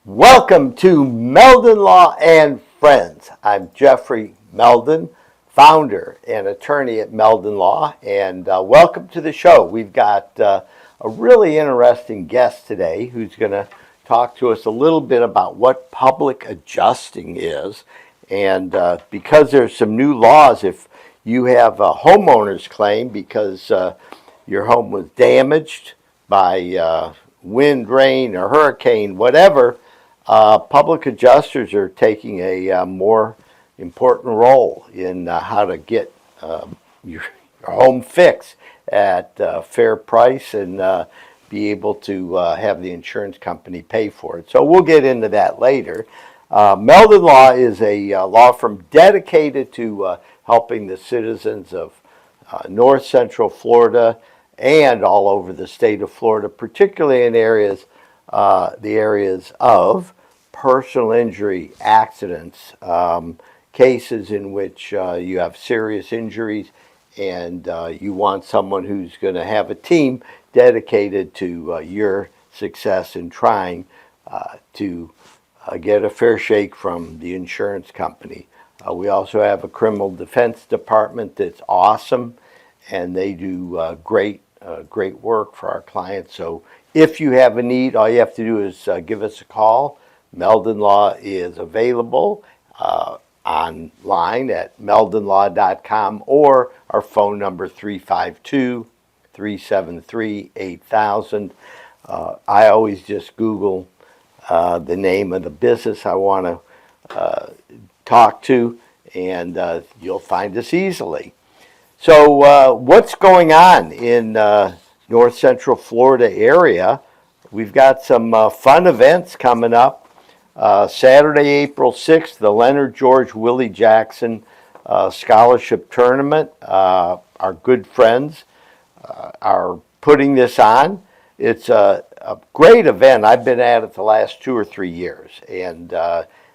Welcome to Meldon Law and Friends. I'm Jeffrey Meldon, founder and attorney at Meldon Law, and welcome to the show. We've got a really interesting guest today who's going to talk to us a little bit about what public adjusting is. And because there's some new laws, if you have a homeowner's claim because your home was damaged by wind, rain, or hurricane, whatever, public adjusters are taking a more important role in how to get your home fixed at a fair price and be able to have the insurance company pay for it. So we'll get into that later. Meldon Law is a law firm dedicated to helping the citizens of North Central Florida and all over the state of Florida, particularly in the areas of personal injury accidents, cases in which you have serious injuries and you want someone who's going to have a team dedicated to your success in trying to get a fair shake from the insurance company. We also have a criminal defense department that's awesome, and they do great work for our clients. So if you have a need, all you have to do is give us a call. Meldon Law is available online at meldonlaw.com or our phone number 352-373-8000. I always just Google the name of the business I want to talk to, and you'll find us easily. So what's going on in North Central Florida area? We've got some fun events coming up. Saturday, April 6th, the Leonard George Willie Jackson Scholarship Tournament. Our good friends are putting this on. It's a great event. I've been at it the last 2 or 3 years, and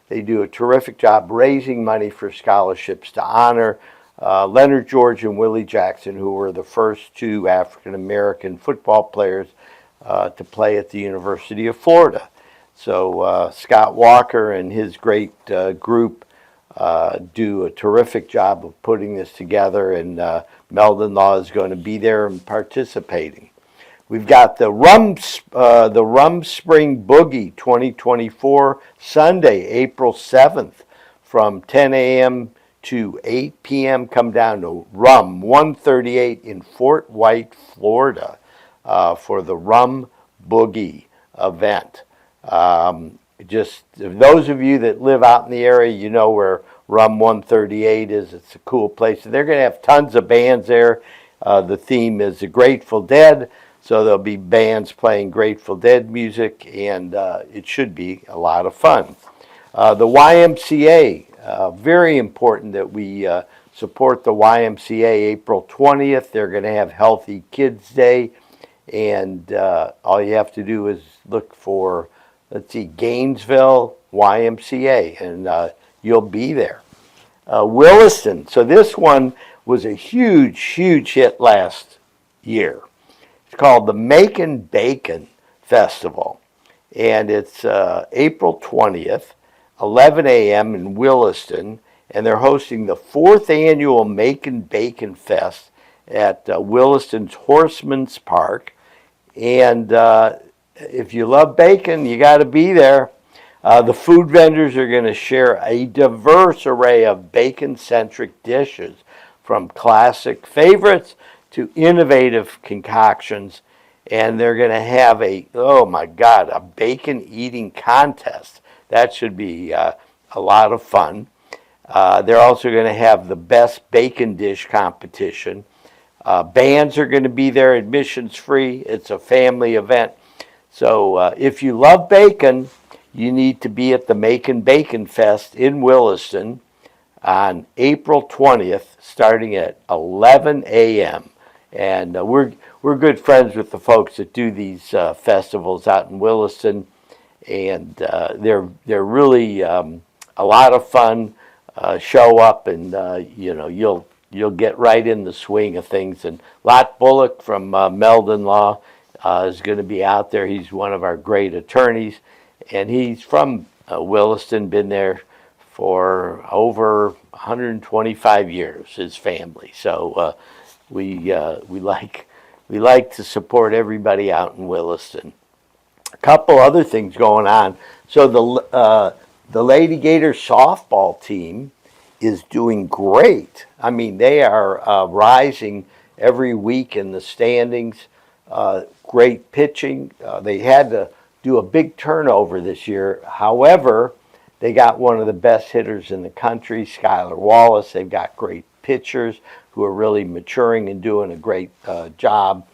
they do a terrific job raising money for scholarships to honor Leonard George and Willie Jackson, who were the first 2 African-American football players to play at the University of Florida. So Scott Walker and his great group do a terrific job of putting this together, and Meldon Law is going to be there and participating. We've got the Rum Spring Boogie 2024, Sunday, April 7th, from 10 a.m. to 8 p.m. Come down to Rum 138 in Fort White, Florida, for the Rum Boogie event. Just those of you that live out in the area, you know where Rum 138 is. It's a cool place. They're going to have tons of bands there. The theme is the Grateful Dead, so there'll be bands playing Grateful Dead music, and it should be a lot of fun. The YMCA, very important that we support the YMCA. April 20th, they're going to have Healthy Kids Day, and all you have to do is look for, let's see, Gainesville YMCA, and you'll be there. Williston. So this one was a huge hit last year. It's called the Makin' Bacon Festival, and it's April 20th, 11 a.m. in Williston, and they're hosting the 4th annual Makin' Bacon Fest at Williston's Horseman's Park. And if you love bacon, you got to be there. The food vendors are going to share a diverse array of bacon-centric dishes, from classic favorites to innovative concoctions. And they're going to have a bacon eating contest. That should be a lot of fun. They're also going to have the best bacon dish competition. Bands are going to be there, admissions free. It's a family event. So if you love bacon, you need to be at the Makin' Bacon Fest in Williston on April 20th, starting at 11 a.m. And we're good friends with the folks that do these festivals out in Williston, and they're really a lot of fun. Show up, and you'll get right in the swing of things. And Lot Bullock from Meldon Law is going to be out there. He's one of our great attorneys, and he's from Williston, been there for over 125 years, his family. So we like to support everybody out in Williston. A couple other things going on. So the Lady Gator softball team is doing great. I mean, they are rising every week in the standings. Great pitching. They had to do a big turnover this year. However, they got one of the best hitters in the country, Skylar Wallace. They've got great pitchers who are really maturing and doing a great job.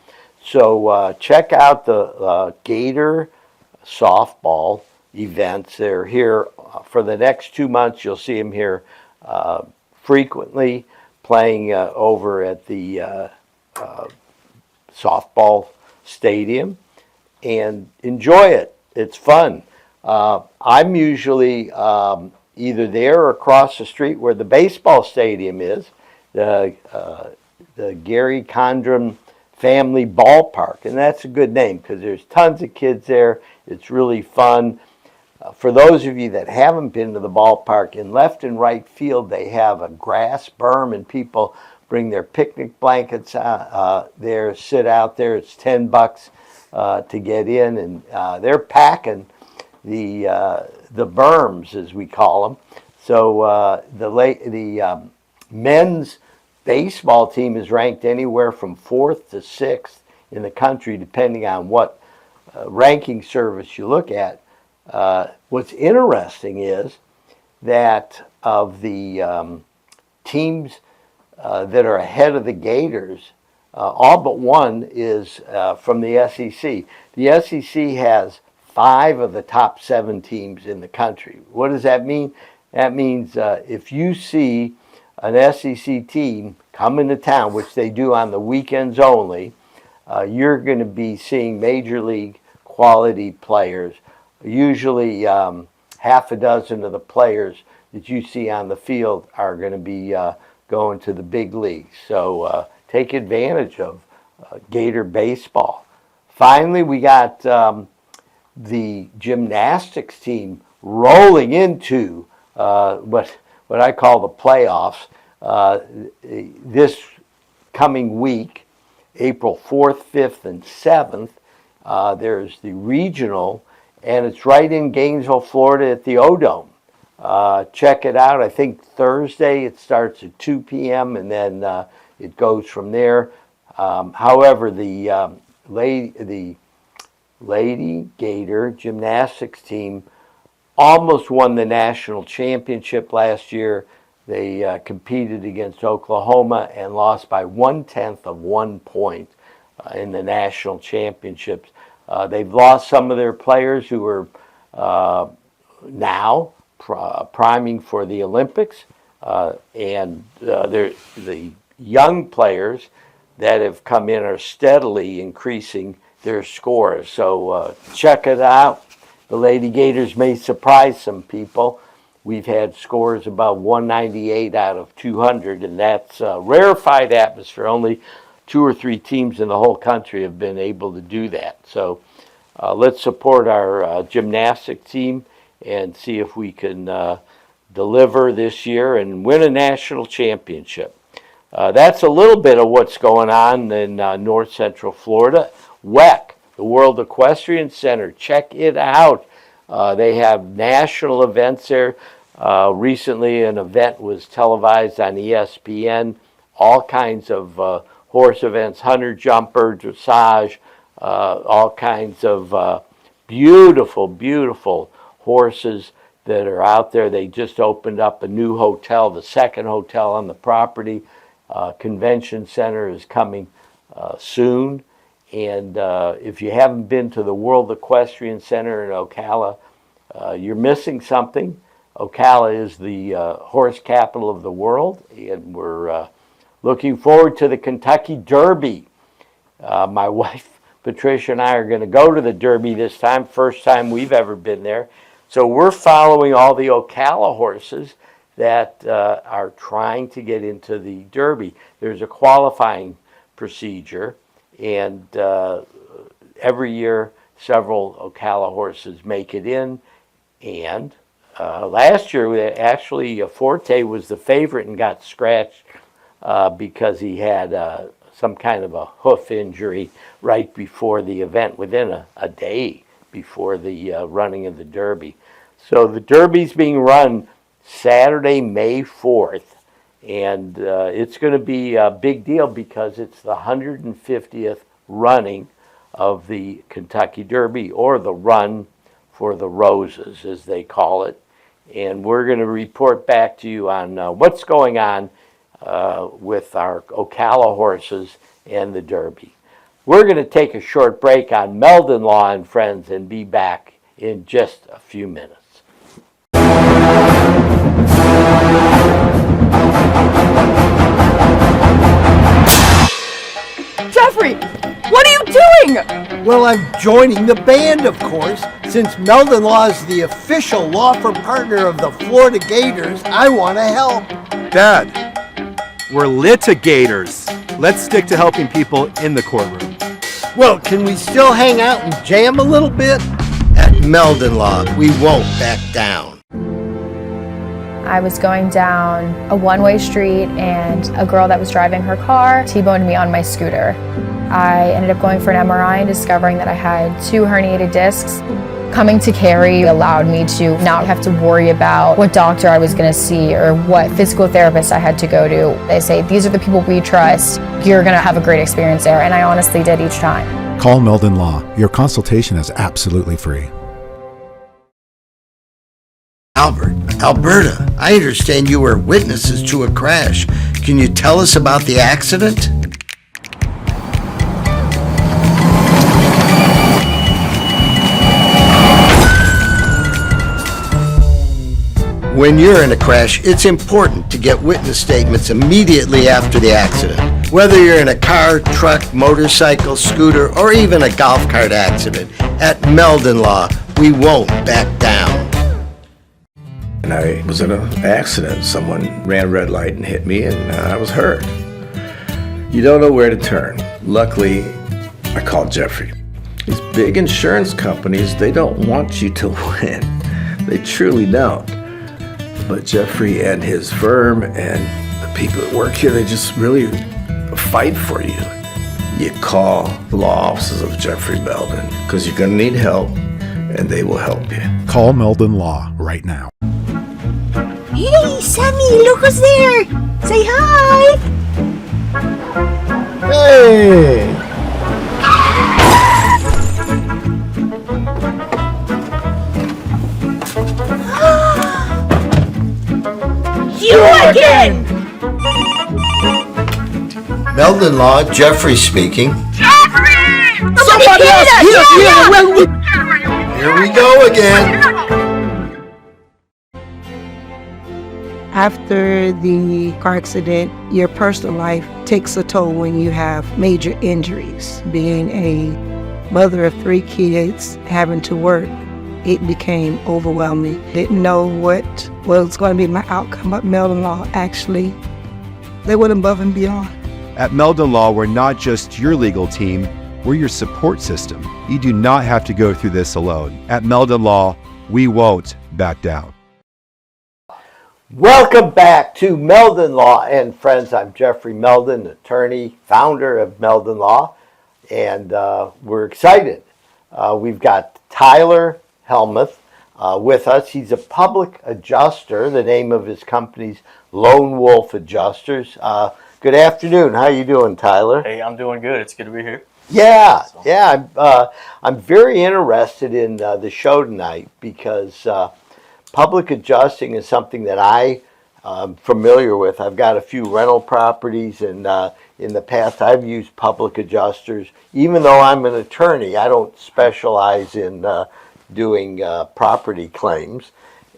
So check out the Gator softball events. They're here for the next 2 months. You'll see them here frequently playing over at the softball stadium, and enjoy it. It's fun. I'm usually either there or across the street where the baseball stadium is, the Gary Condren Family Ballpark, and that's a good name because there's tons of kids there. It's really fun. For those of you that haven't been to the ballpark, in left and right field they have a grass berm, and people bring their picnic blankets there, sit out there. It's $10 to get in, and they're packing the berms, as we call them. So the men's baseball team is ranked anywhere from 4th to 6th in the country, depending on what ranking service you look at. What's interesting is that of the teams that are ahead of the Gators, all but one is from the SEC. The SEC has 5 of the top 7 teams in the country. What does that mean? That means if you see an SEC team come into town, which they do on the weekends only, you're going to be seeing major league quality players. Usually half a dozen of the players that you see on the field are going to be going to the big leagues. So take advantage of Gator baseball. Finally, we got the gymnastics team rolling into what I call the playoffs this coming week, April 4th, 5th, and 7th. There's the regional, and it's right in Gainesville, Florida at the O-Dome. Check it out. I think Thursday it starts at 2 p.m. and then it goes from there. However, the Lady Gator gymnastics team almost won the national championship last year. They competed against Oklahoma and lost by 1/10 of 1 point in the national championships. They've lost some of their players who are now priming for the Olympics, and the young players that have come in are steadily increasing their scores. So check it out. The Lady Gators may surprise some people. We've had scores above 198 out of 200, and that's a rarefied atmosphere. Only 2 or 3 teams in the whole country have been able to do that. So let's support our gymnastics team and see if we can deliver this year and win a national championship. That's a little bit of what's going on in North Central Florida. WEC, the World Equestrian Center, check it out. They have national events there. Recently an event was televised on ESPN, all kinds of horse events, hunter jumper, dressage, all kinds of beautiful, beautiful horses that are out there. They just opened up a new hotel, the second hotel on the property. Convention center is coming soon. And if you haven't been to the World Equestrian Center in Ocala, you're missing something. Ocala is the horse capital of the world, and we're looking forward to the Kentucky Derby. My wife, Patricia, and I are going to go to the Derby this time, first time we've ever been there. So we're following all the Ocala horses that are trying to get into the Derby. There's a qualifying procedure, and every year several Ocala horses make it in. And last year, actually, Forte was the favorite and got scratched because he had some kind of a hoof injury right before the event, within a day before the running of the Derby. So the Derby's being run Saturday, May 4th, and it's going to be a big deal because it's the 150th running of the Kentucky Derby, or the Run for the Roses, as they call it. And we're going to report back to you on what's going on with our Ocala horses and the Derby. We're going to take a short break on Meldon Law and Friends and be back in just a few minutes. Jeffrey, what are you doing? Well, I'm joining the band, of course. Since Meldon Law is the official law firm partner of the Florida Gators, I want to help. Dad, we're litigators. Let's stick to helping people in the courtroom. Well, can we still hang out and jam a little bit? At Meldon Law, we won't back down. I was going down a one-way street and a girl that was driving her car T-boned me on my scooter. I ended up going for an MRI and discovering that I had 2 herniated discs. Coming to Cary allowed me to not have to worry about what doctor I was going to see or what physical therapist I had to go to. They say, these are the people we trust. You're going to have a great experience there. And I honestly did each time. Call Meldon Law. Your consultation is absolutely free. Albert, Alberta, I understand you were witnesses to a crash. Can you tell us about the accident? When you're in a crash, it's important to get witness statements immediately after the accident. Whether you're in a car, truck, motorcycle, scooter, or even a golf cart accident, at Meldon Law, we won't back down. And I was in an accident. Someone ran a red light and hit me, and I was hurt. You don't know where to turn. Luckily, I called Jeffrey. These big insurance companies, they don't want you to win. They truly don't. But Jeffrey and his firm and the people that work here, they just really fight for you. You call the law offices of Jeffrey Meldon because you're going to need help, and they will help you. Call Meldon Law right now. Hey, Sammy, look who's there. Say hi. Hey! You again. Meldon Law, Jeffrey speaking. Jeffrey! Somebody else! Here we go again. After the car accident, your personal life takes a toll when you have major injuries. Being a mother of 3 kids, having to work, it became overwhelming. Didn't know what was going to be my outcome at Meldon Law. Actually, they went above and beyond. At Meldon Law, we're not just your legal team, we're your support system. You do not have to go through this alone. At Meldon Law, we won't back down. Welcome back to Meldon Law and Friends. I'm Jeffrey Meldon, attorney, founder of Meldon Law, and we're excited. We've got Tyler Helmuth with us. He's a public adjuster. The name of his company's Lone Wolf Adjusters. Good afternoon. How you doing, Tyler? Hey, I'm doing good. It's good to be here. Yeah. I'm very interested in the show tonight because public adjusting is something that I'm familiar with. I've got a few rental properties, and in the past I've used public adjusters. Even though I'm an attorney, I don't specialize in doing property claims.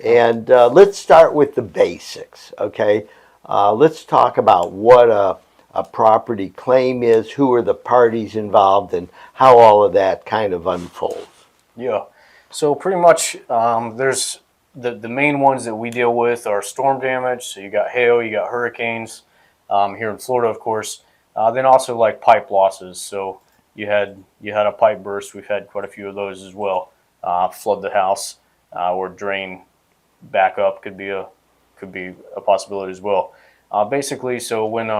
And let's start with the basics, okay? Let's talk about what a property claim is, who are the parties involved, and how all of that kind of unfolds. Yeah. So pretty much there's the main ones that we deal with are storm damage. So you got hail, you got hurricanes here in Florida, of course. Then also like pipe losses. So you had a pipe burst. We've had quite a few of those as well. Flood the house or drain back up could be a possibility as well. Basically, so when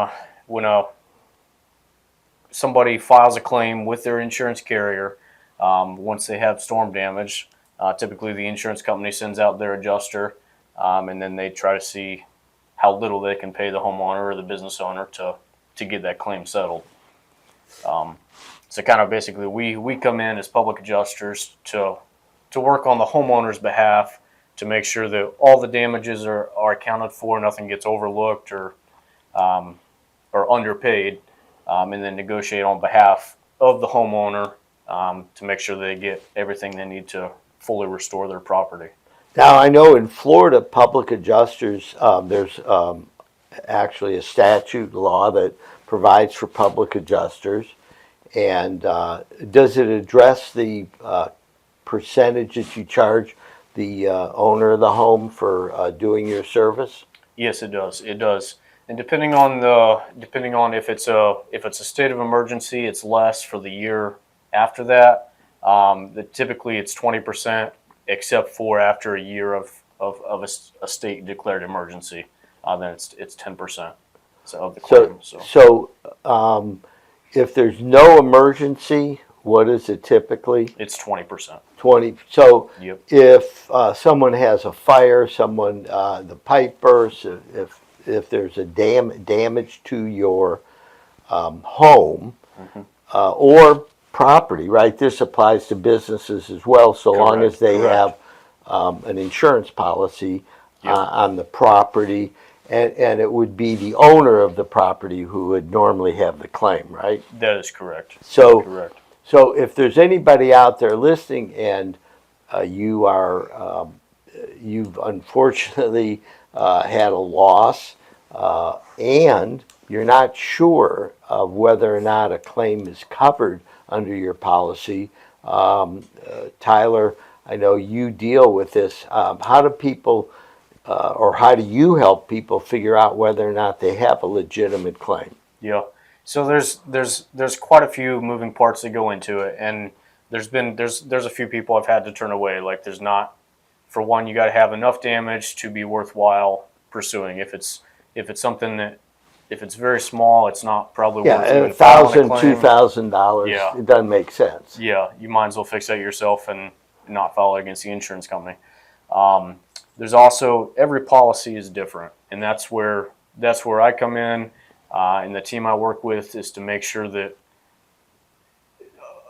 somebody files a claim with their insurance carrier, once they have storm damage, typically the insurance company sends out their adjuster, and then they try to see how little they can pay the homeowner or the business owner to get that claim settled. So kind of basically we come in as public adjusters to work on the homeowner's behalf to make sure that all the damages are accounted for, nothing gets overlooked or underpaid, and then negotiate on behalf of the homeowner to make sure they get everything they need to fully restore their property. Now, I know in Florida, public adjusters, there's actually a statute law that provides for public adjusters. And does it address the percentage that you charge the owner of the home for doing your service? Yes, it does. It does. And depending on if it's a state of emergency, it's less for the year after that. Typically it's 20%, except for after a year of a state declared emergency. Then it's 10%. Of the claim. So if there's no emergency, what is it typically? It's 20%. 20. So Yep. if someone has a fire, the pipe bursts, if there's a damage to your home or property, right? This applies to businesses as well, so long as they have an insurance policy on the property. And it would be the owner of the property who would normally have the claim, right? That is correct. So if there's anybody out there listening and you've unfortunately had a loss and you're not sure of whether or not a claim is covered under your policy, Tyler, I know you deal with this. How do people or how do you help people figure out whether or not they have a legitimate claim? Yeah. So there's quite a few moving parts that go into it, and there's a few people I've had to turn away. Like there's not, for one, you got to have enough damage to be worthwhile pursuing. If it's something that, if it's very small, it's not probably worth even filing a claim. $1,000, $2,000, it doesn't make sense. Yeah, you might as well fix that yourself and not file it against the insurance company. There's also, every policy is different, and that's where I come in, and the team I work with is to make sure that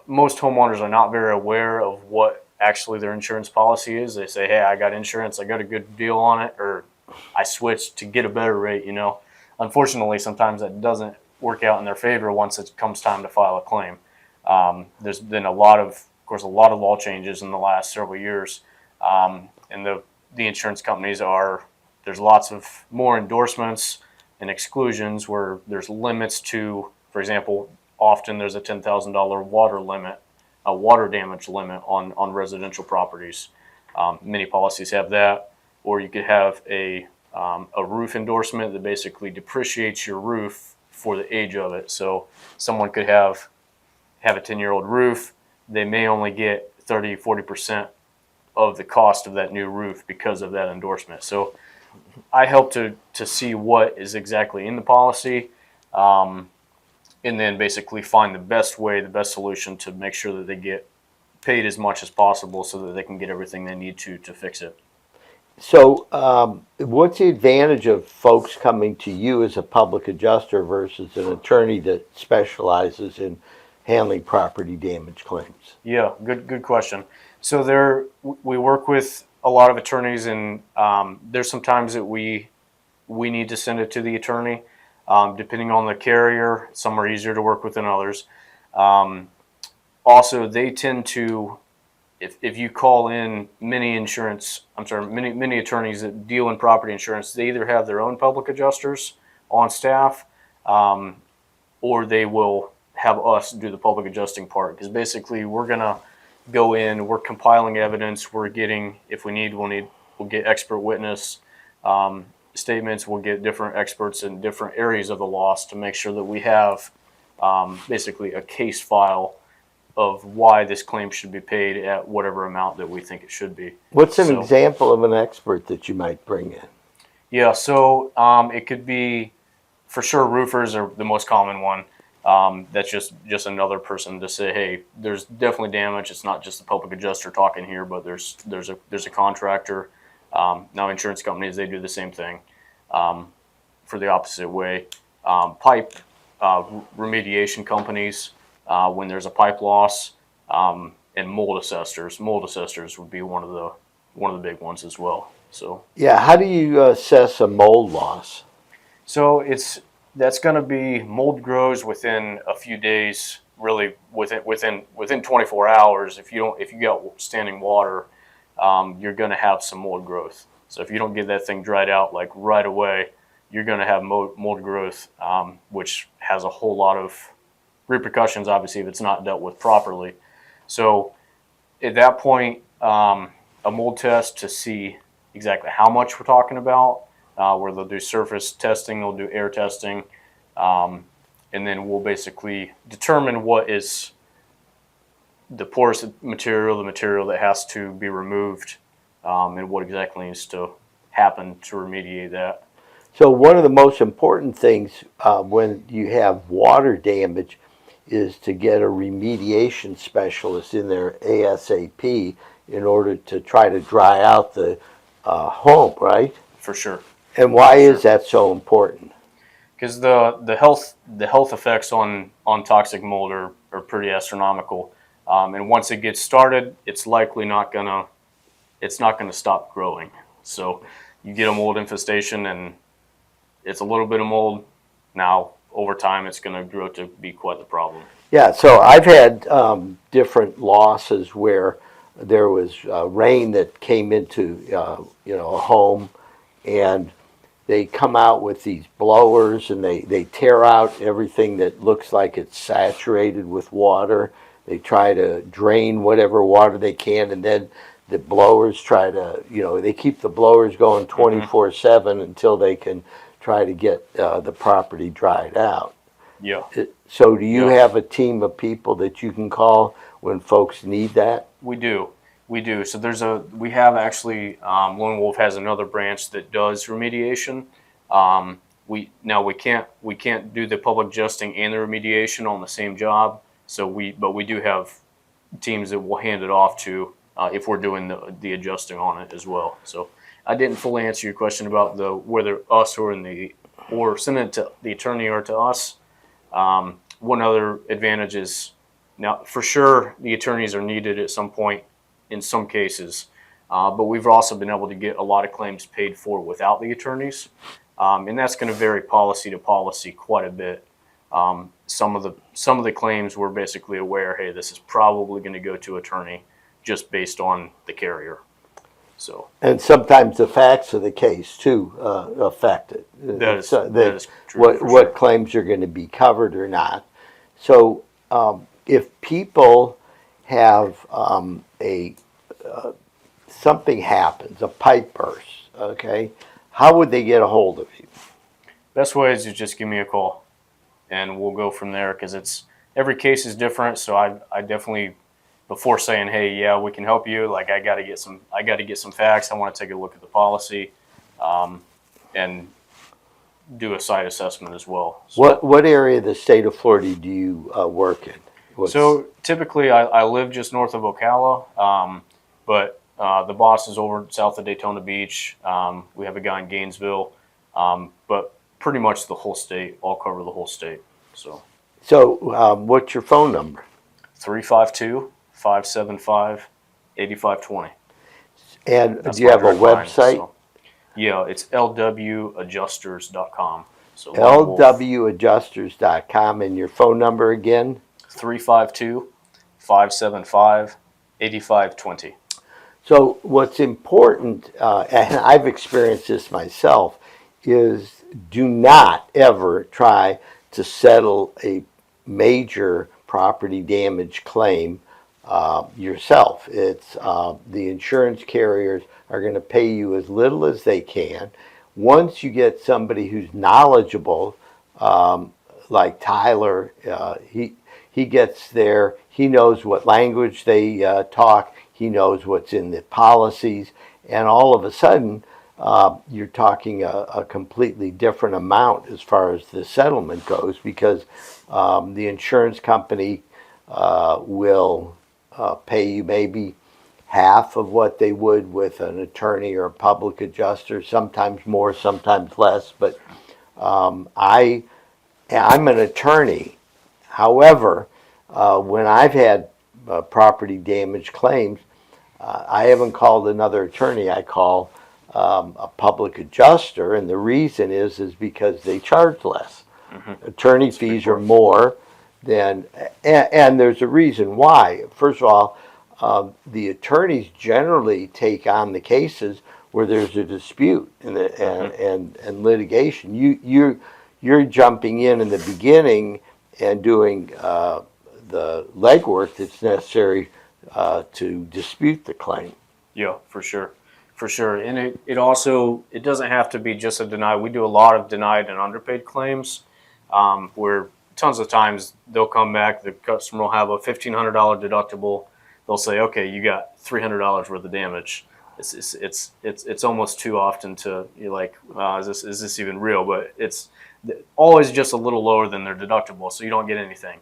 most homeowners are not very aware of what actually their insurance policy is. They say, hey, I got insurance, I got a good deal on it, or I switched to get a better rate, Unfortunately, sometimes that doesn't work out in their favor once it comes time to file a claim. There's been a lot of law changes in the last several years, and the insurance companies there's lots of more endorsements and exclusions where there's limits to, for example, often there's a $10,000 water limit, a water damage limit on residential properties. Many policies have that, or you could have a roof endorsement that basically depreciates your roof for the age of it. So someone could have a 10-year-old roof. They may only get 30-40% of the cost of that new roof because of that endorsement. So I help to see what is exactly in the policy, and then basically find the best solution to make sure that they get paid as much as possible so that they can get everything they need to fix it. So what's the advantage of folks coming to you as a public adjuster versus an attorney that specializes in handling property damage claims? Yeah, good question. So we work with a lot of attorneys, and there's some times that we need to send it to the attorney, depending on the carrier. Some are easier to work with than others. Also, they tend to, if you call in many attorneys that deal in property insurance, they either have their own public adjusters on staff, or they will have us do the public adjusting part. Because basically, we're gonna go in, we're compiling evidence, we're getting, if we need, we'll get expert witness statements, we'll get different experts in different areas of the loss to make sure that we have basically a case file of why this claim should be paid at whatever amount that we think it should be. What's an So- example of an expert that you might bring in? Yeah, so it could be, for sure, roofers are the most common one. That's just another person to say, hey, there's definitely damage. It's not just the public adjuster talking here, but there's a contractor. Now insurance companies, they do the same thing for the opposite way. Pipe remediation companies, when there's a pipe loss, and mold assessors. Mold assessors would be one of the big ones as well. So Yeah, how do you assess a mold loss? So that's going to be mold grows within a few days, really within 24 hours. If you get standing water, you're going to have some mold growth. So if you don't get that thing dried out like right away, you're going to have mold growth, which has a whole lot of repercussions, obviously, if it's not dealt with properly. So at that point, a mold test to see exactly how much we're talking about, where they'll do surface testing, they'll do air testing, and then we'll basically determine what is the porous material, the material that has to be removed, and what exactly needs to happen to remediate that. So one of the most important things when you have water damage is to get a remediation specialist in there ASAP in order to try to dry out the home, right? For sure. And why is that so important? Because the health effects on toxic mold are pretty astronomical, and once it gets started, it's likely not gonna stop growing. So you get a mold infestation, and it's a little bit of mold. Now over time, it's going to grow to be quite the problem. Yeah, so I've had different losses where there was rain that came into a home, and they come out with these blowers and they tear out everything that looks like it's saturated with water. They try to drain whatever water they can, and then the blowers try to, they keep the blowers going 24/7 until they can try to get the property dried out. Yeah. So do you have a team of people that you can call when folks need that? We do. So we have actually, Lone Wolf has another branch that does remediation. We can't do the public adjusting and the remediation on the same job. But we do have teams that will hand it off to if we're doing the adjusting on it as well. So I didn't fully answer your question about whether us or send it to the attorney or to us. One other advantage is, now for sure the attorneys are needed at some point in some cases, but we've also been able to get a lot of claims paid for without the attorneys, and that's going to vary policy to policy quite a bit. Some of the claims we're basically aware, hey, this is probably going to go to attorney just based on the carrier. So, and sometimes the facts of the case too affect it. That is true. What claims are going to be covered or not. So if people have something happens, a pipe burst, okay, how would they get a hold of you? Best way is to just give me a call, and we'll go from there, because every case is different. So I definitely, before saying, hey, yeah, we can help you, like I got to get some facts. I want to take a look at the policy, and do a site assessment as well. So, What area of the state of Florida do you work in? So typically I live just north of Ocala, but the boss is over south of Daytona Beach. We have a guy in Gainesville, but pretty much the whole state. I'll cover the whole state. So what's your phone number? 352-575-8520. And That's do you have a my direct line, website? so. Yeah, it's lwadjusters.com. So lwadjusters.com, and your phone number again? 352-575-8520. So what's important, and I've experienced this myself, is do not ever try to settle a major property damage claim yourself. It's the insurance carriers are going to pay you as little as they can. Once you get somebody who's knowledgeable, like Tyler, he gets there. He knows what language they talk. He knows what's in the policies, and all of a sudden, you're talking a completely different amount as far as the settlement goes, because the insurance company will pay you maybe half of what they would with an attorney or a public adjuster, sometimes more, sometimes less. But I'm an attorney. However, when I've had property damage claims, I haven't called another attorney. I call a public adjuster, and the reason is because they charge less. Attorney fees are more than, and there's a reason why. First of all, the attorneys generally take on the cases where there's a dispute and litigation. You're jumping in the beginning and doing the legwork that's necessary to dispute the claim. Yeah, for sure. And it also, it doesn't have to be just a denied. We do a lot of denied and underpaid claims, where tons of times they'll come back, the customer will have a $1,500 deductible. They'll say, okay, you got $300 worth of damage. It's almost too often to, you're like, is this even real? But it's always just a little lower than their deductible, so you don't get anything.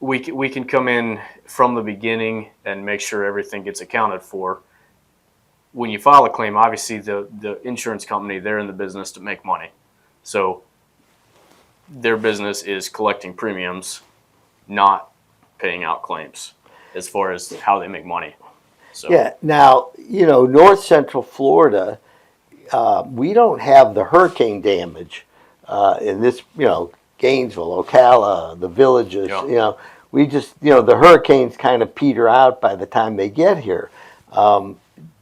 We can come in from the beginning and make sure everything gets accounted for. When you file a claim, obviously the insurance company, they're in the business to make money. So their business is collecting premiums, not paying out claims, as far as how they make money. So. Yeah. Now, North Central Florida, we don't have the hurricane damage in this, Gainesville, Ocala, the villages. Yeah. We just, the hurricanes kind of peter out by the time they get here.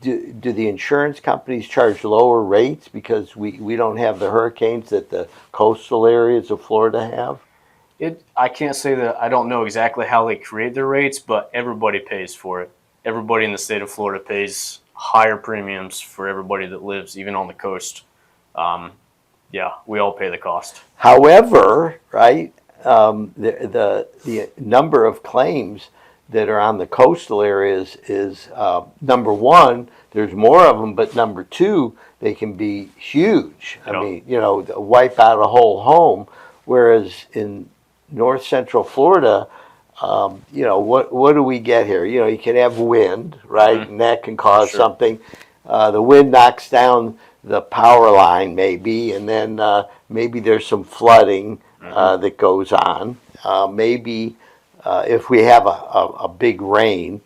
Do the insurance companies charge lower rates because we don't have the hurricanes that the coastal areas of Florida have? I can't say that. I don't know exactly how they create their rates, but everybody pays for it. Everybody in the state of Florida pays higher premiums for everybody that lives even on the coast. Yeah, we all pay the cost. However, right, the number of claims that are on the coastal areas is, number one, there's more of them, but number two, they can be huge. I mean, wipe out a whole home, whereas in North Central Florida, what do we get here? You can have wind, right, and that can cause something. The wind knocks down the power line maybe, and then maybe there's some flooding that goes on. Maybe if we have a big rain.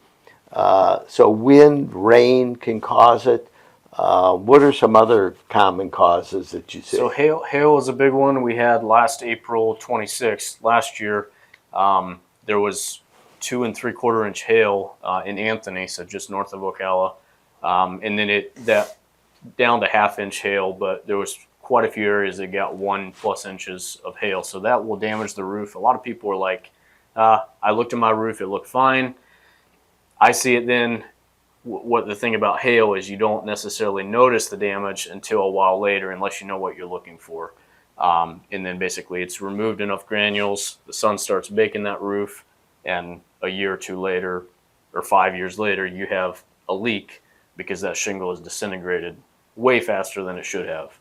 So wind, rain can cause it. What are some other common causes that you see? So hail is a big one. We had last April 26th last year. There was 2 3/4 inch hail in Anthony, so just north of Ocala, and then that down to 1/2 inch hail. But there was quite a few areas that got 1+ inches of hail, so that will damage the roof. A lot of people are like, I looked at my roof, it looked fine. I see it then. What the thing about hail is you don't necessarily notice the damage until a while later, unless you know what you're looking for. And then basically it's removed enough granules, the sun starts baking that roof, and a year or two later, or 5 years later, you have a leak because that shingle is disintegrated way faster than it should have.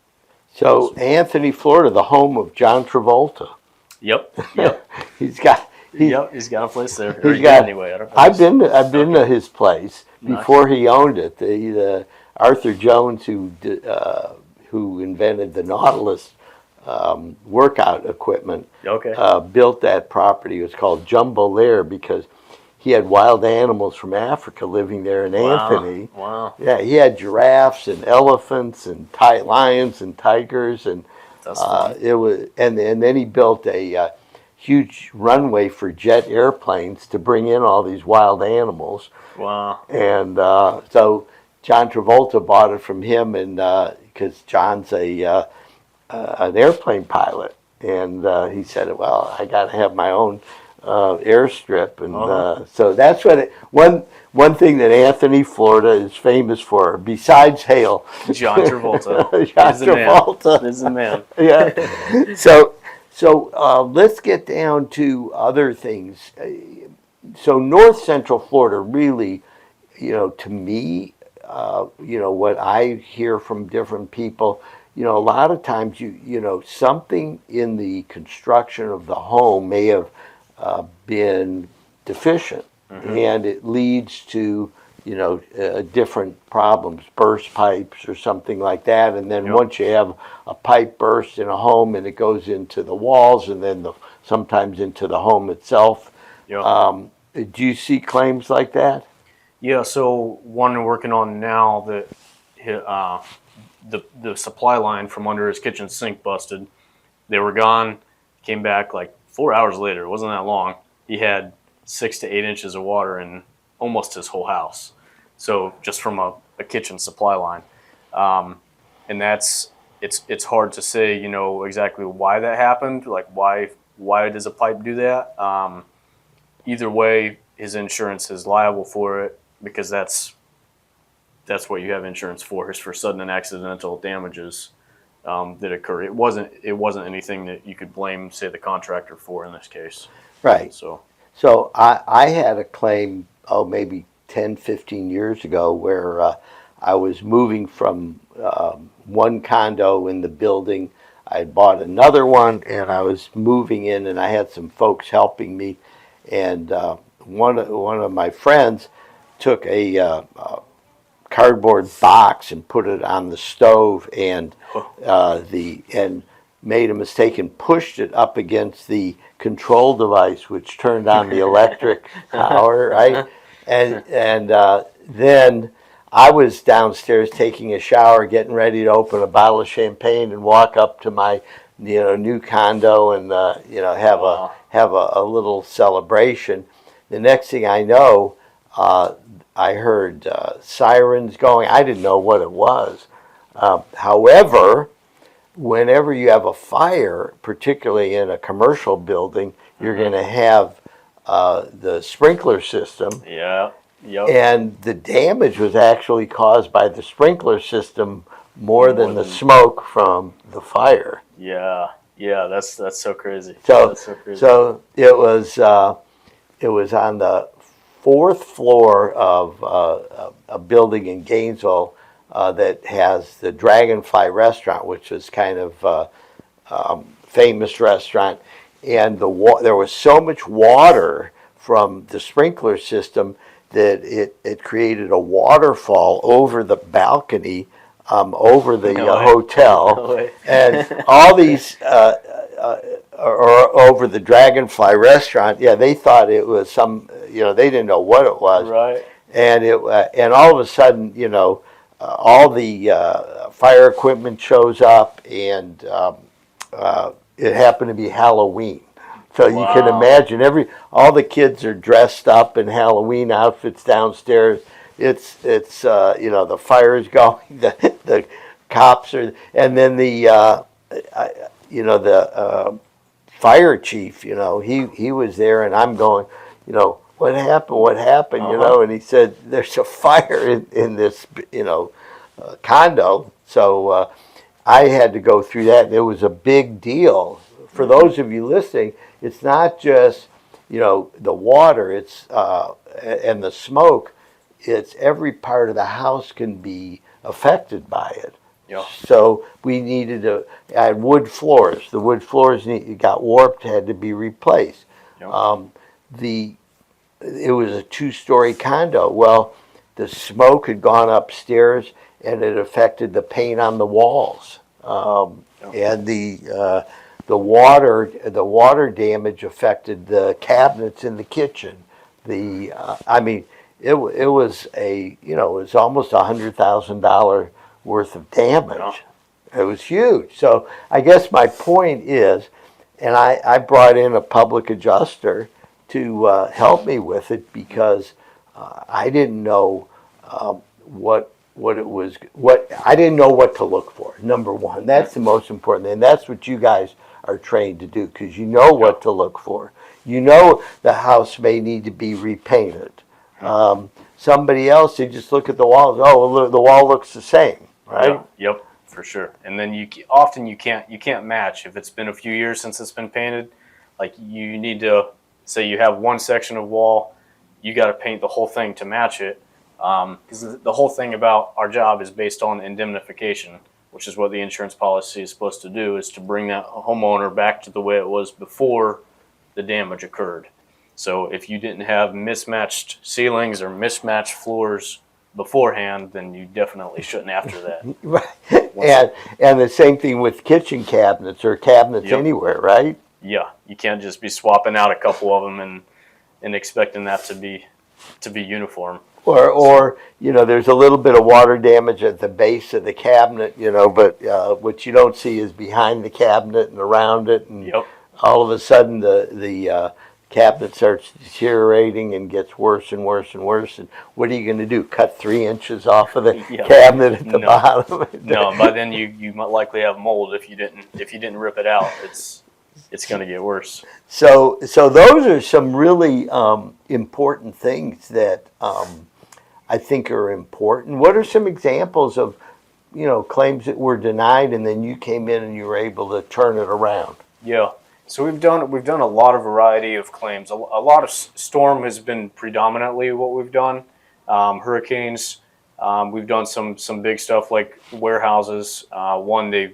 So Anthony, Florida, the home of John Travolta. Yep. He's got a place there. Anyway, I don't know. I've been to his place before he owned it. The Arthur Jones, who invented the Nautilus workout equipment, built that property. It was called Jumbo Lair because he had wild animals from Africa living there in Anthony. Wow. Yeah, he had giraffes and elephants and lions and tigers, and it was. And then he built a huge runway for jet airplanes to bring in all these wild animals. Wow. And so John Travolta bought it from him, and because John's an airplane pilot, and he said, well, I got to have my own airstrip, and so that's what one thing that Anthony, Florida, is famous for, besides hail. John Travolta. John Is the man. Travolta. Is the man. Yeah. So let's get down to other things. So North Central Florida really, to me, what I hear from different people, a lot of times something in the construction of the home may have been deficient, and it leads to different problems, burst pipes or something like that. And then once you have a pipe burst in a home, and it goes into the walls, and then sometimes into the home itself. Do you see claims like that? Yeah. So one we're working on now that hit, the supply line from under his kitchen sink busted. They were gone. Came back like 4 hours later. It wasn't that long. He had 6 to 8 inches of water in almost his whole house. So just from a kitchen supply line, and it's hard to say exactly why that happened. Like why does a pipe do that? Either way, his insurance is liable for it, because that's what you have insurance for, is for sudden and accidental damages that occur. It wasn't anything that you could blame, say, the contractor for in this case. Right. So I had a claim, maybe 10, 15 years ago, where I was moving from one condo in the building. I had bought another one, and I was moving in, and I had some folks helping me. And one of my friends took a cardboard box and put it on the stove, and made a mistake and pushed it up against the control device, which turned on the electric power, right? And then I was downstairs taking a shower, getting ready to open a bottle of champagne and walk up to my new condo and have a little celebration. The next thing I know, I heard sirens going. I didn't know what it was. However, whenever you have a fire, particularly in a commercial building, you're going to have the sprinkler system. Yeah. Yep. And the damage was actually caused by the sprinkler system more than the smoke from the fire. Yeah. That's so crazy. So it was on the 4th floor of a building in Gainesville that has the Dragonfly restaurant, which is kind of famous restaurant, and there was so much water from the sprinkler system that it created a waterfall over the balcony, over the hotel, and all these or over the Dragonfly restaurant. Yeah, they thought it was some, they didn't know what it was, right? And and all of a sudden, all the fire equipment shows up, and it happened to be Halloween. So you can imagine all the kids are dressed up in Halloween outfits downstairs. It's the fire's going, the cops are, and then the fire chief, he was there, and I'm going, what happened, and he said, there's a fire in this, condo. So I had to go through that, and it was a big deal. For those of you listening, it's not just, the water, it's and the smoke, it's every part of the house can be affected by it. Yeah. So we needed to add wood floors. The wood floors got warped, had to be replaced. Yeah. It was a 2-story condo. Well, the smoke had gone upstairs, and it affected the paint on the walls. And the water damage affected the cabinets in the kitchen. It was almost $100,000 worth of damage. Yeah. It was huge. So I guess my point is, and I brought in a public adjuster to help me with it, because I didn't know what it was. I didn't know what to look for. Number one, that's the most important, and that's what you guys are trained to do, because you know what to look for. You know the house may need to be repainted. Somebody else, they just look at the walls. Oh, well, the wall looks the same, right? Yep, for sure. And then you can't match if it's been a few years since it's been painted. Like you need to say you have one section of wall, you got to paint the whole thing to match it. Because the whole thing about our job is based on indemnification, which is what the insurance policy is supposed to do, is to bring that homeowner back to the way it was before the damage occurred. So if you didn't have mismatched ceilings or mismatched floors beforehand, then you definitely shouldn't after that. Right. And the same thing with kitchen cabinets or cabinets anywhere, right? Yeah, you can't just be swapping out a couple of them and expecting that to be uniform. Or there's a little bit of water damage at the base of the cabinet, but what you don't see is behind the cabinet and around it, and all of a sudden the cabinet starts deteriorating and gets worse and worse and worse. And what are you going to do? Cut 3 inches off of the cabinet at the bottom? No, by then you might likely have mold if you didn't rip it out. It's going to get worse. So those are some really important things that I think are important. What are some examples of claims that were denied and then you came in and you were able to turn it around? Yeah. So we've done a lot of variety of claims. A lot of storm has been predominantly what we've done. Hurricanes. We've done some big stuff like warehouses. One they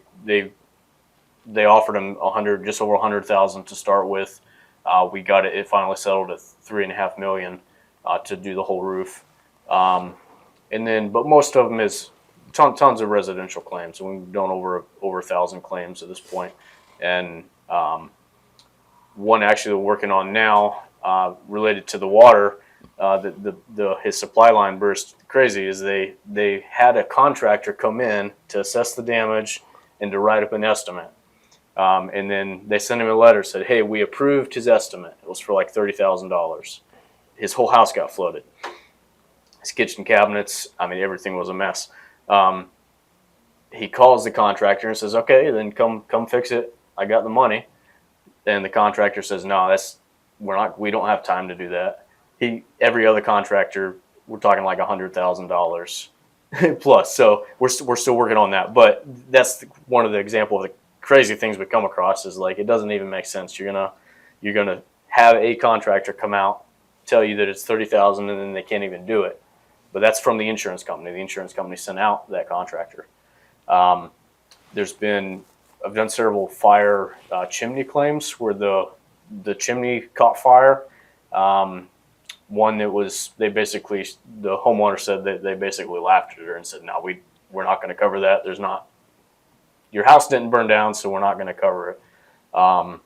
offered them just over $100,000 to start with. We got it. It finally settled at $3.5 million to do the whole roof. But most of them is tons of residential claims. And we've done over 1,000 claims at this point. And one actually we're working on now related to the water. His supply line burst crazy. Is they had a contractor come in to assess the damage and to write up an estimate. And then they sent him a letter, said, hey, we approved his estimate. It was for like $30,000. His whole house got flooded. His kitchen cabinets, everything was a mess. He calls the contractor and says, okay, then come fix it. I got the money. Then the contractor says, no, we don't have time to do that. Every other contractor, we're talking like $100,000 plus. So we're still working on that. But that's one of the example of the crazy things we come across is like it doesn't even make sense. You're gonna have a contractor come out, tell you that it's $30,000 and then they can't even do it. But that's from the insurance company. The insurance company sent out that contractor. I've done several fire chimney claims where the chimney caught fire. One that was the homeowner said that they basically laughed at her and said, no, we're not going to cover that. Your house didn't burn down, so we're not going to cover it. And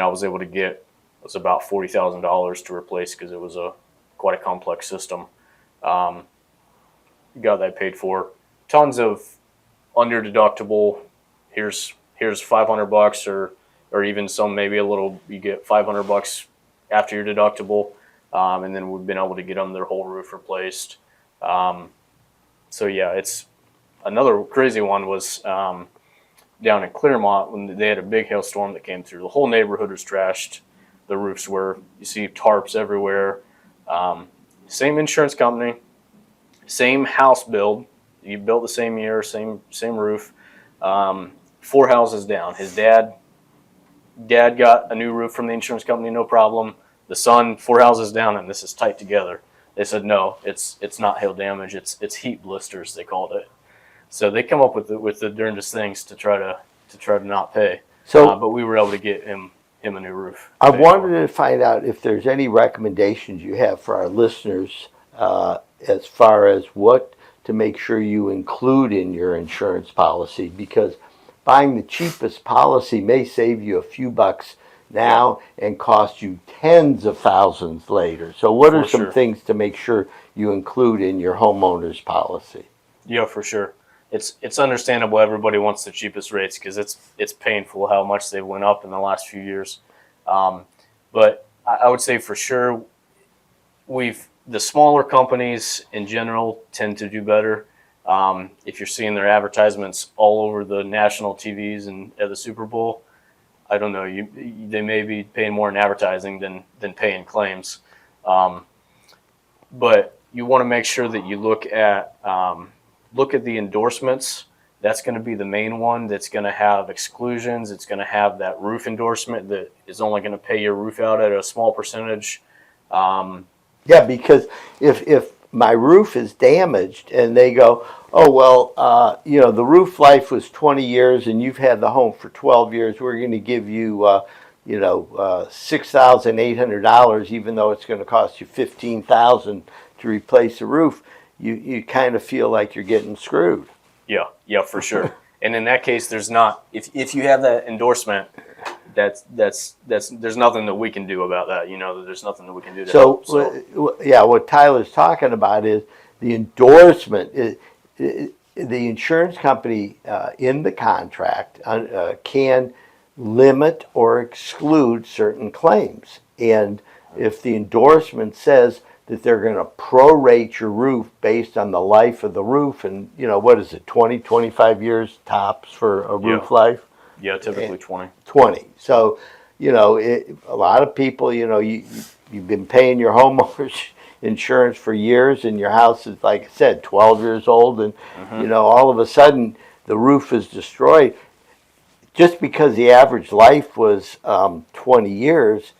I was able to get about $40,000 to replace because it was quite a complex system. Got that paid for. Tons of under deductible. Here's $500 or even some maybe a little. You get $500 after your deductible, and then we've been able to get them their whole roof replaced. It's another crazy one was down in Clearmont when they had a big hailstorm that came through. The whole neighborhood was trashed. The roofs were, you see tarps everywhere. Same insurance company, same house build. You built the same year, same roof. 4 houses down. His dad got a new roof from the insurance company, no problem. The son, 4 houses down, and this is tight together. They said no, it's not hail damage. It's heat blisters, they called it. So they come up with the darndest things to try to not pay. So, but we were able to get him a new roof. I wanted to find out if there's any recommendations you have for our listeners as far as what to make sure you include in your insurance policy, because buying the cheapest policy may save you a few bucks now and cost you tens of thousands later. So what are some things to make sure you include in your homeowner's policy? Yeah, for sure. It's understandable everybody wants the cheapest rates because it's painful how much they went up in the last few years. But I would say for sure the smaller companies in general tend to do better. If you're seeing their advertisements all over the national TVs and at the Super Bowl, I don't know, they may be paying more in advertising than paying claims. But you want to make sure that you look at the endorsements. That's going to be the main one that's going to have exclusions. It's going to have that roof endorsement that is only going to pay your roof out at a small percentage. Yeah, because if my roof is damaged and they go, oh, well, the roof life was 20 years and you've had the home for 12 years, we're going to give you, $6,800, even though it's going to cost you $15,000 to replace the roof, you kind of feel like you're getting screwed. Yeah, for sure. And in that case, there's not, if you have that endorsement, there's nothing that we can do about that. There's nothing that we can do to help. What Tyler's talking about is the endorsement. The insurance company in the contract can limit or exclude certain claims. And if the endorsement says that they're going to prorate your roof based on the life of the roof, and what is it, 20, 25 years tops for a roof life? Yeah, typically 20. 20. So, a lot of people, you've been paying your homeowners insurance for years, and your house is, like I said, 12 years old, and all of a sudden the roof is destroyed. Just because the average life was 20 years,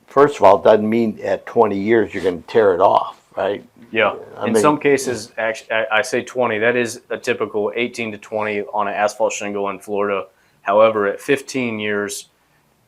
first of all, it doesn't mean at 20 years you're going to tear it off, right? Yeah. In some cases, actually, I say 20. That is a typical 18 to 20 on an asphalt shingle in Florida. However, at 15 years,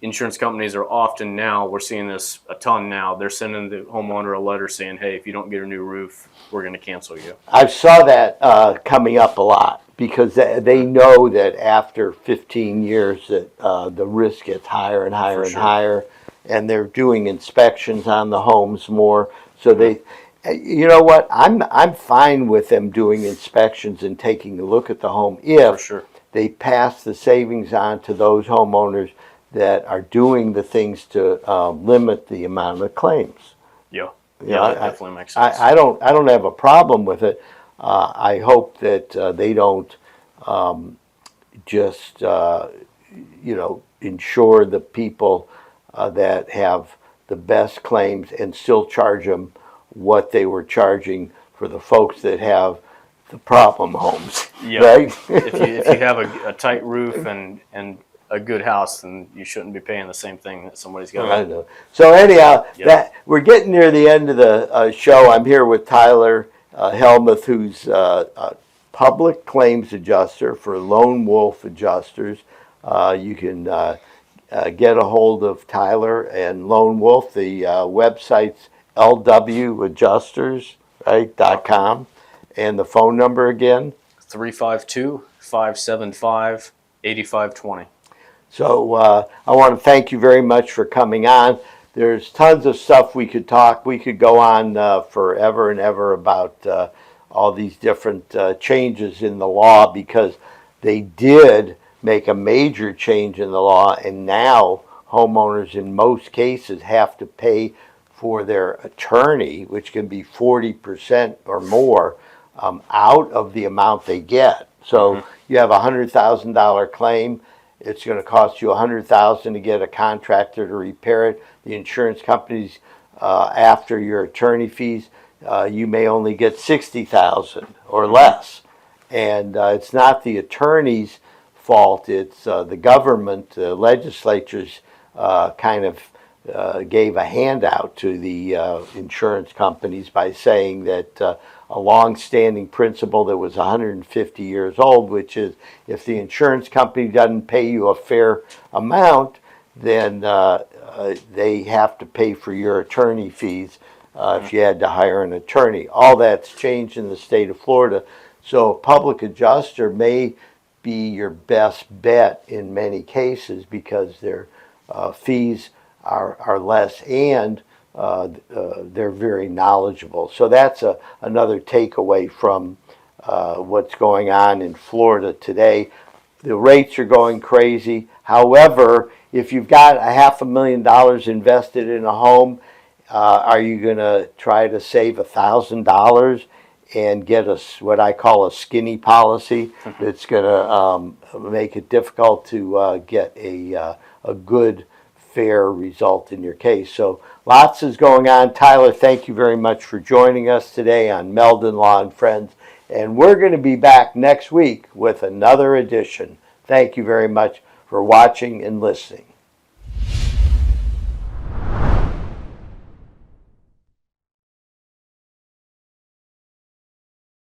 insurance companies are often now, we're seeing this a ton now, they're sending the homeowner a letter saying, hey, if you don't get a new roof, we're going to cancel you. I saw that coming up a lot, because they know that after 15 years that the risk gets higher and higher and higher, and they're doing inspections on the homes more. So they, you know what, I'm fine with them doing inspections and taking a look at the home if they pass the savings on to those homeowners that are doing the things to limit the amount of claims. Yeah, that definitely makes sense. I don't have a problem with it. I hope that they don't just insure the people that have the best claims and still charge them what they were charging for the folks that have the problem homes. Yeah. Right? if you have a tight roof and a good house, then you shouldn't be paying the same thing that somebody's got. I know. So anyhow, that we're getting near the end of the show. I'm here with Tyler Helmuth, who's a public claims adjuster for Lone Wolf Adjusters. You can get a hold of Tyler and Lone Wolf. The website's lwadjusters.com, and the phone number again? 352-575-8520. So I want to thank you very much for coming on. There's tons of stuff we could talk. We could go on forever and ever about all these different changes in the law, because they did make a major change in the law, and now homeowners in most cases have to pay for their attorney, which can be 40% or more out of the amount they get. So you have a $100,000 claim. It's going to cost you $100,000 to get a contractor to repair it. The insurance companies, after your attorney fees, you may only get $60,000 or less. And it's not the attorney's fault. It's the government, the legislatures kind of gave a handout to the insurance companies by saying that a long-standing principle that was 150 years old, which is if the insurance company doesn't pay you a fair amount, then they have to pay for your attorney fees if you had to hire an attorney. All that's changed in the state of Florida. So a public adjuster may be your best bet in many cases, because their fees are less, and they're very knowledgeable. So that's another takeaway from what's going on in Florida today. The rates are going crazy. However, if you've got $500,000 invested in a home, are you going to try to save $1,000 and get us what I call a skinny policy that's going to make it difficult to get a good, fair result in your case. So lots is going on. Tyler, thank you very much for joining us today on Meldon Law and Friends. And we're going to be back next week with another edition. Thank you very much for watching and listening.